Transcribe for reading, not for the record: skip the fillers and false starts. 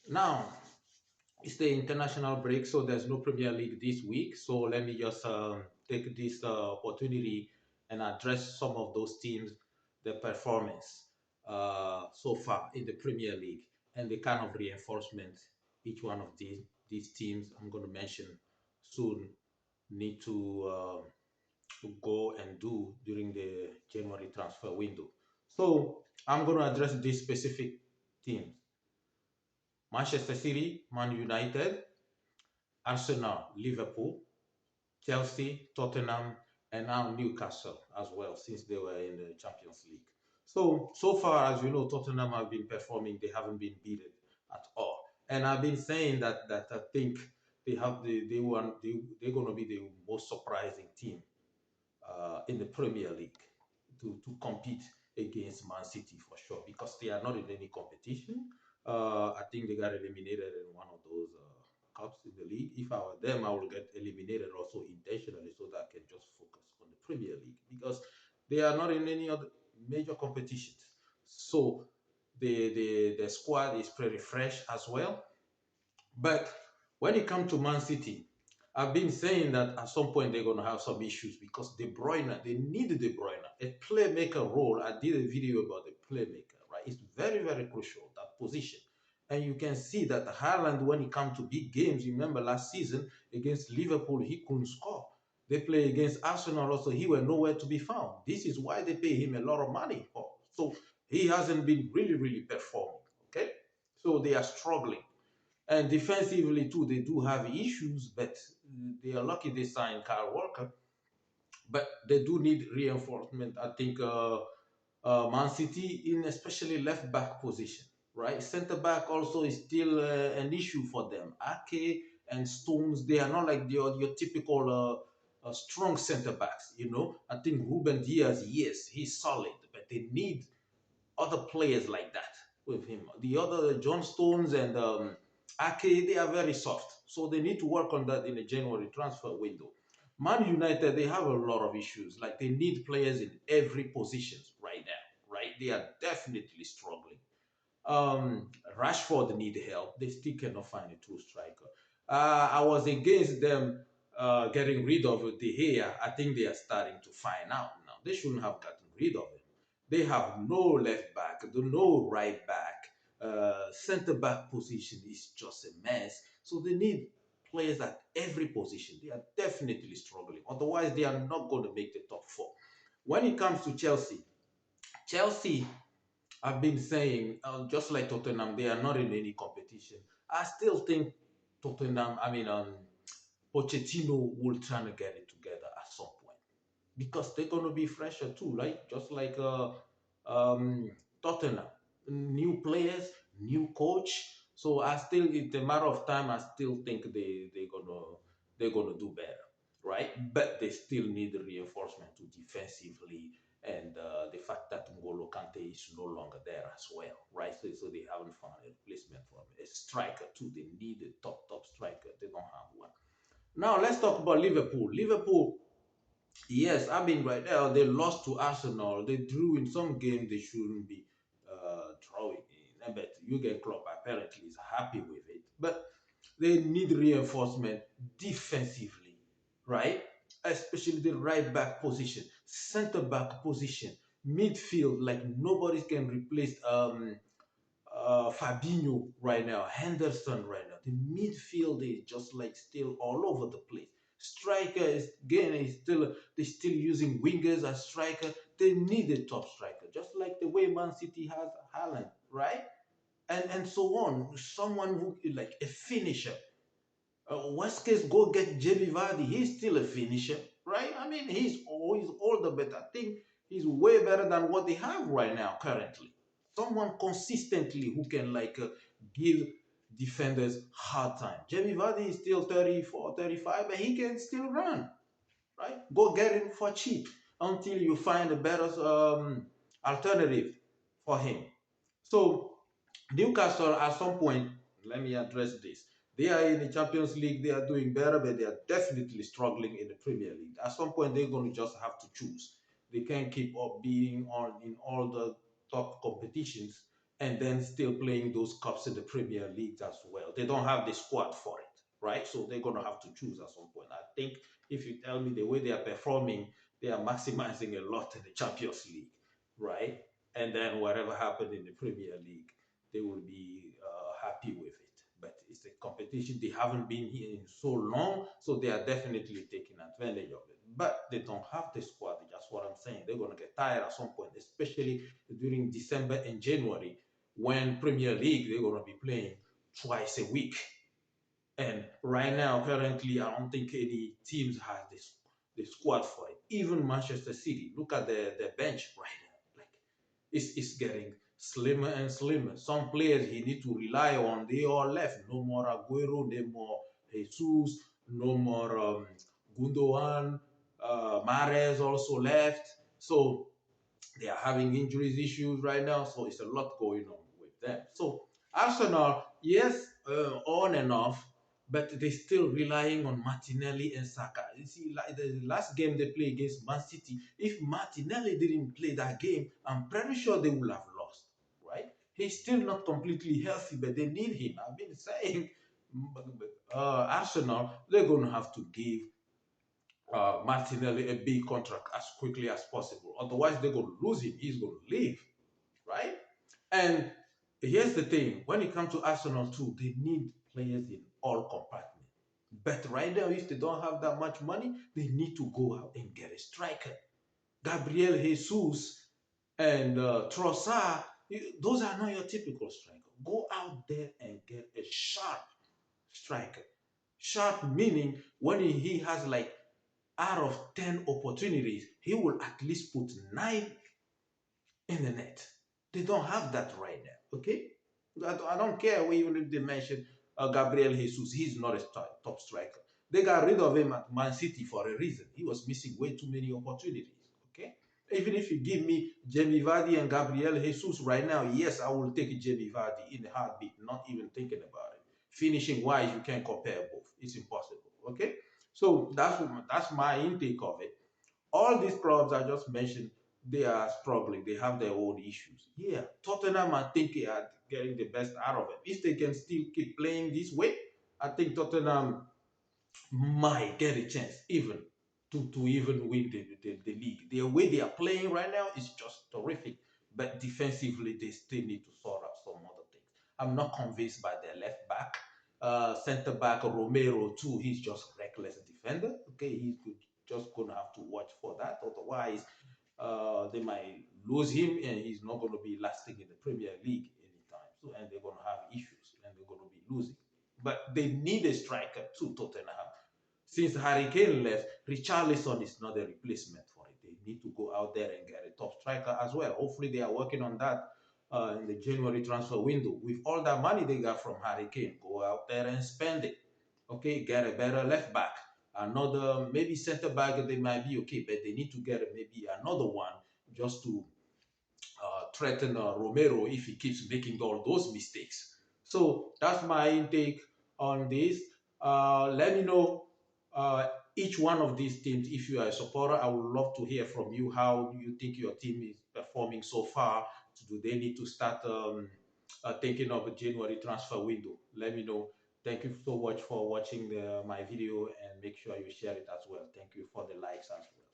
Now, it's the international break, so there's no Premier League this week. So let me just take this opportunity and address some of those teams, their performance so far in the Premier League, and the kind of reinforcement each one of these teams I'm going to mention soon need to go and do during the January transfer window. So I'm going to address these specific teams: Manchester City, Man United, Arsenal, Liverpool, Chelsea, Tottenham, and now Newcastle as well, since they were in the Champions League. So far, as you know, Tottenham have been performing; they haven't been beaten at all. And I've been saying that I think they're going to be the most surprising team in the Premier League to compete against Man City for sure, because they are not in any competition. I think they got eliminated in one of those cups in the league. If I were them, I would get eliminated also intentionally so that I can just focus on the Premier League, because they are not in any other major competitions. So the squad is pretty fresh as well. But when it comes to Man City, I've been saying that at some point they're going to have some issues, because De Bruyne, they need De Bruyne, a playmaker role. I did a video about the playmaker, right? It's very, very crucial, that position. And you can see that Haaland, when it comes to big games, remember last season against Liverpool, he couldn't score. They play against Arsenal also, he was nowhere to be found. This is why they pay him a lot of money for. So he hasn't been really, really performing, okay? So they are struggling. And defensively too, they do have issues, but they are lucky they signed Kyle Walker. But they do need reinforcement. I think Man City, in especially left back position, right? Center back also is still an issue for them. Ake and Stones, they are not like your typical strong center backs. I think Ruben Diaz, yes, he's solid, but they need other players like that with him. The other John Stones and Ake, they are very soft. So they need to work on that in the January transfer window. Man United, they have a lot of issues. Like they need players in every position right now, right? They are definitely struggling. Rashford need help. They still cannot find a true striker. I was against them getting rid of De Gea. I think they are starting to find out now. They shouldn't have gotten rid of him. They have no left back, no right back. Center back position is just a mess. So they need players at every position. They are definitely struggling. Otherwise, they are not going to make the top four. When it comes to Chelsea, I've been saying, just like Tottenham, they are not in any competition. I still think Pochettino will try to get it together at some point, because they're going to be fresher too, right? Just like um, Tottenham, new players, new coach. So it's a matter of time. I still think they're gonna do better, right? But they still need reinforcement to defensively, and the fact that N'Golo Kante is no longer there as well, right? So they haven't found a replacement for him. A striker too. They need a top striker. They don't have one. Now let's talk about Liverpool. Liverpool, yes, I mean, right now they lost to Arsenal. They drew in some game they shouldn't be drawing in. But Jurgen Klopp apparently is happy with it. But they need reinforcement defensively, right? Especially the right back position, center back position, midfield. Like nobody can replace Fabinho right now, Henderson right now. The midfield is just like still all over the place. Striker is again is still they're still using wingers as striker. They need a top striker, just like the way Man City has Haaland, right? And so on. Someone who like a finisher. Worst case, go get Jamie Vardy. He's still a finisher, right? I mean, he's older, but I think he's way better than what they have right now currently. Someone consistently who can give defenders hard time. Jamie Vardy is still 34, 35, but he can still run, right? Go get him for cheap until you find a better alternative for him. So Newcastle, at some point, let me address this. They are in the Champions League, they are doing better, but they are definitely struggling in the Premier League. At some point, they're going to just have to choose. They can't keep up being on in all the top competitions and then still playing those cups in the Premier League as well. They don't have the squad for it, right? So they're going to have to choose at some point. I think if you tell me the way they are performing, they are maximizing a lot in the Champions League, right? And then whatever happened in the Premier League, they will be happy with it. But it's a competition. They haven't been here in so long, so they are definitely taking advantage of it. But they don't have the squad. That's what I'm saying. They're going to get tired at some point, especially during December and January when Premier League they're going to be playing twice a week. And right now, currently, I don't think any teams have this the squad for it. Even Manchester City, look at the bench right now. Like it's getting slimmer and slimmer. Some players he need to rely on, they all left. No more Aguero, no more Jesus, no more Gundogan. Mahrez also left. So they are having injuries issues right now, so it's a lot going on with them. So Arsenal, yes, on and off, but they're still relying on Martinelli and Saka. You see, like the last game they played against Man City, if Martinelli didn't play that game, I'm pretty sure they would have lost, right? He's still not completely healthy, but they need him. I've been saying Arsenal, they're going to have to give Martinelli a big contract as quickly as possible. Otherwise, they're going to lose him. He's going to leave, right? And here's the thing: when it comes to Arsenal too, they need players in all compartments. But right now, if they don't have that much money, they need to go out and get a striker. Gabriel Jesus and Trossard, those are not your typical striker. Go out there and get a sharp striker. Sharp meaning when he has like out of 10 opportunities, he will at least put 9 in the net. They don't have that right now, okay? I don't care even if they mention Gabriel Jesus. He's not a top striker. They got rid of him at Man City for a reason. He was missing way too many opportunities, okay? Even if you give me Jamie Vardy and Gabriel Jesus right now, yes, I will take Jamie Vardy in a heartbeat, not even thinking about it. Finishing wise, you can't compare both. It's impossible, okay? So that's my intake of it. All these clubs I just mentioned, they are struggling. They have their own issues. Yeah, Tottenham, I think, are getting the best out of it. If they can still keep playing this way, I think Tottenham might get a chance even to even win the league. The way they are playing right now is just terrific. But defensively, they still need to sort out some other things. I'm not convinced by their left back. Center back Romero too. He's just reckless defender. Okay, he's just gonna have to watch for that. Otherwise, they might lose him, and he's not gonna be lasting in the Premier League anytime. So, and they're gonna have issues, and they're gonna be losing. But they need a striker too, Tottenham. Since Harry Kane left, Richarlison is not a replacement for it. They need to go out there and get a top striker as well. Hopefully, they are working on that in the January transfer window. With all that money they got from Harry Kane, go out there and spend it. Okay, get a better left back. Another maybe center back they might be okay, but they need to get maybe another one just to threaten Romero if he keeps making all those mistakes. So that's my intake on this. Let me know each one of these teams. If you are a supporter, I would love to hear from you. How do you think your team is performing so far? Do they need to start thinking of a January transfer window? Let me know. Thank you so much for watching my video, and make sure you share it as well. Thank you for the likes as well.